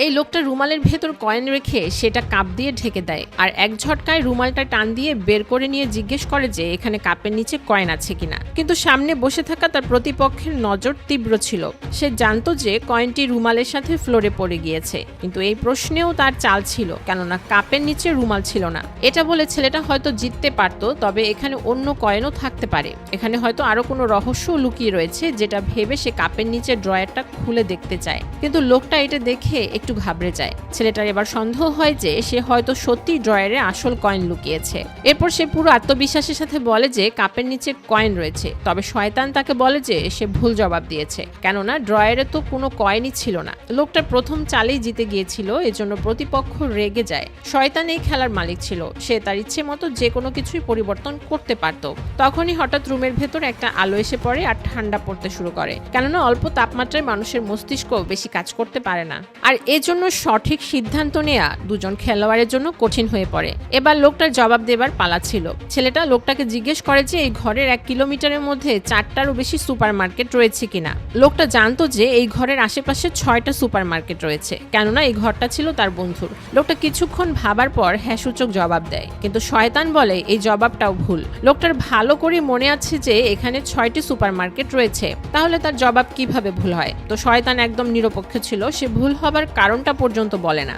এই লোকটা রুমালের ভেতর কয়েন রেখে সেটা কাপ দিয়ে ঢেকে দেয় আর এক ঝটকায় রুমালটা টান দিয়ে বের করে নিয়ে জিজ্ঞেস করে যে এখানে কাপের নিচে কয়েন আছে কিনা। কিন্তু সামনে বসে থাকা তার প্রতিপক্ষের নজর তীব্র ছিল। সে জানতো যে কয়েনটি রুমালের সাথে ফ্লোরে পড়ে গিয়েছে, কিন্তু এই প্রশ্নেও তার চাল ছিল, কেননা কাপের নিচে রুমাল ছিল না। এটা বলে ছেলেটা হয়তো জিততে পারত, তবে এখানে অন্য কয়েনও থাকতে পারে। এখানে হয়তো আরো কোনো রহস্য লুকিয়ে রয়েছে, যেটা ভেবে সে কাপের নিচে ড্রয়ারটা খুলে দেখতে চায়। কিন্তু লোকটা এটা দেখে একটু ঘাবড়ে যায়। ছেলেটার এবার সন্দেহ হয় যে সে হয়তো সত্যি ড্রয়ারে আসল কয়েন লুকিয়েছে। এরপর সে পুরো আত্মবিশ্বাসের সাথে বলে যে কাপের নিচে কয়েন রয়েছে, তবে শয়তান তাকে বলে যে সে ভুল জবাব দিয়েছে, কেননা ড্রয়ারে তো কোনো কয়েনই ছিল না। লোকটা প্রথম চালেই জিতে গিয়েছিল, এজন্য প্রতিপক্ষ রেগে যায়। শয়তান এই খেলার মালিক ছিল, সে তার ইচ্ছে মতো যে কোনো কিছুই পরিবর্তন করতে পারত। তখনই হঠাৎ রুমের ভেতর একটা আলো এসে পড়ে আর ঠান্ডা পড়তে শুরু করে, কেননা অল্প তাপমাত্রায় মানুষের মস্তিষ্ক বেশি কাজ করতে পারে না। আর এজন্য সঠিক সিদ্ধান্ত নেওয়া দুজন খেলোয়াড়ের জন্য কঠিন হয়ে পড়ে। এবার লোকটার জবাব দেবার পালা ছিল। ছেলেটা লোকটাকে জিজ্ঞেস করে যে এই ঘরের 1 কিলোমিটারের মধ্যে 4টারও বেশি সুপার মার্কেট রয়েছে কিনা। লোকটা জানতো যে এই ঘরের আশেপাশে 6টা সুপার মার্কেট রয়েছে, কেননা এই ঘরটা ছিল তার বন্ধুর। লোকটা কিছুক্ষণ ভাবার পর হ্যাঁ সূচক জবাব দেয়, কিন্তু শয়তান বলে এই জবাবটাও ভুল। লোকটার ভালো করে মনে আছে যে এখানে 6টি সুপার মার্কেট রয়েছে, তাহলে তার জবাব কিভাবে ভুল হয়। তো শয়তান একদম নিরপেক্ষ ছিল, সে ভুল হবার কারণটা পর্যন্ত বলে না।